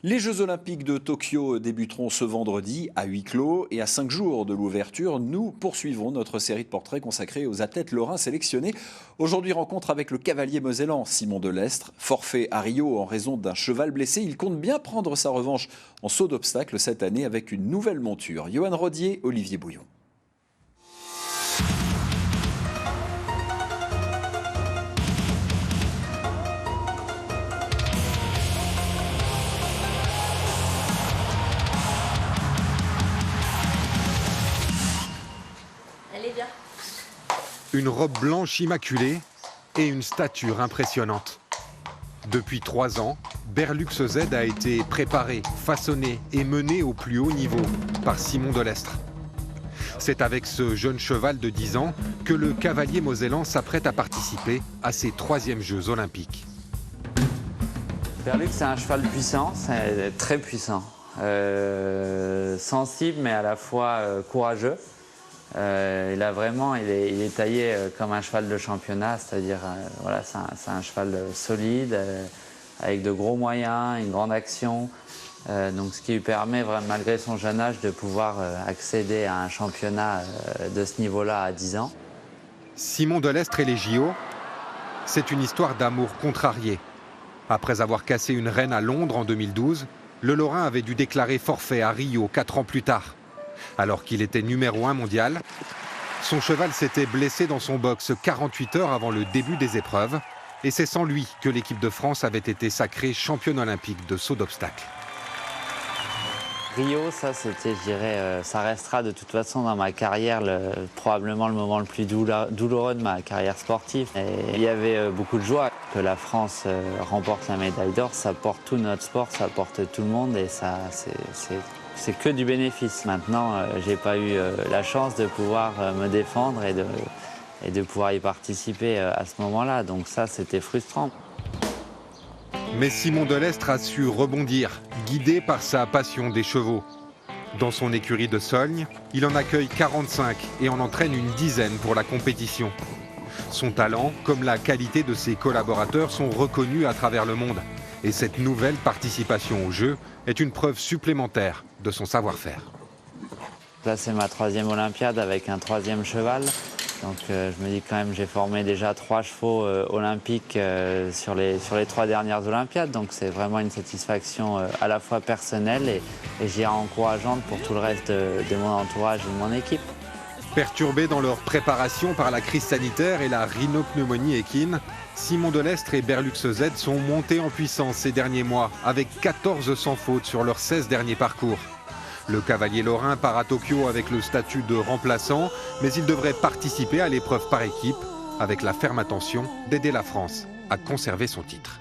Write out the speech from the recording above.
Les Jeux Olympiques de Tokyo débuteront ce vendredi à huis clos et à 5 jours de l'ouverture, nous poursuivons notre série de portraits consacrés aux athlètes lorrains sélectionnés. Aujourd'hui, rencontre avec le cavalier mosellan Simon Delestre. Forfait à Rio en raison d'un cheval blessé, il compte bien prendre sa revanche en saut d'obstacle cette année avec une nouvelle monture. Johan Rodier, Olivier Bouillon. Une robe blanche immaculée et une stature impressionnante. Depuis 3 ans, Berlux Z a été préparé, façonné et mené au plus haut niveau par Simon Delestre. C'est avec ce jeune cheval de 10 ans que le cavalier mosellan s'apprête à participer à ses 3e Jeux Olympiques. Berlux, c'est un cheval puissant, c'est très puissant. Sensible mais à la fois courageux. Il est taillé comme un cheval de championnat, c'est-à-dire voilà, c'est un cheval solide, avec de gros moyens, une grande action. Donc ce qui lui permet, malgré son jeune âge, de pouvoir accéder à un championnat de ce niveau-là à 10 ans. Simon Delestre et les JO, c'est une histoire d'amour contrarié. Après avoir cassé une reine à Londres en 2012, le Lorrain avait dû déclarer forfait à Rio 4 ans plus tard. Alors qu'il était numéro 1 mondial, son cheval s'était blessé dans son box 48 heures avant le début des épreuves. Et c'est sans lui que l'équipe de France avait été sacrée championne olympique de saut d'obstacle. Rio, ça c'était, je dirais, ça restera de toute façon dans ma carrière probablement le moment le plus douloureux de ma carrière sportive. Et il y avait beaucoup de joie que la France remporte la médaille d'or. Ça porte tout notre sport, ça porte tout le monde et ça, c'est que du bénéfice. Maintenant, j'ai pas eu la chance de pouvoir me défendre et de pouvoir y participer à ce moment-là. Donc ça, c'était frustrant. Mais Simon Delestre a su rebondir, guidé par sa passion des chevaux. Dans son écurie de Sogne, il en accueille 45 et en entraîne une dizaine pour la compétition. Son talent, comme la qualité de ses collaborateurs, sont reconnus à travers le monde. Et cette nouvelle participation aux Jeux est une preuve supplémentaire de son savoir-faire. Là, c'est ma 3e Olympiade avec un 3e cheval. Donc je me dis quand même, j'ai formé déjà 3 chevaux olympiques sur les 3 dernières Olympiades. Donc c'est vraiment une satisfaction à la fois personnelle et je dirais encourageante pour tout le reste de mon entourage et de mon équipe. Perturbés dans leur préparation par la crise sanitaire et la rhinopneumonie équine, Simon Delestre et Berlux Z sont montés en puissance ces derniers mois avec 14 sans faute sur leurs 16 derniers parcours. Le cavalier lorrain part à Tokyo avec le statut de remplaçant, mais il devrait participer à l'épreuve par équipe avec la ferme intention d'aider la France à conserver son titre.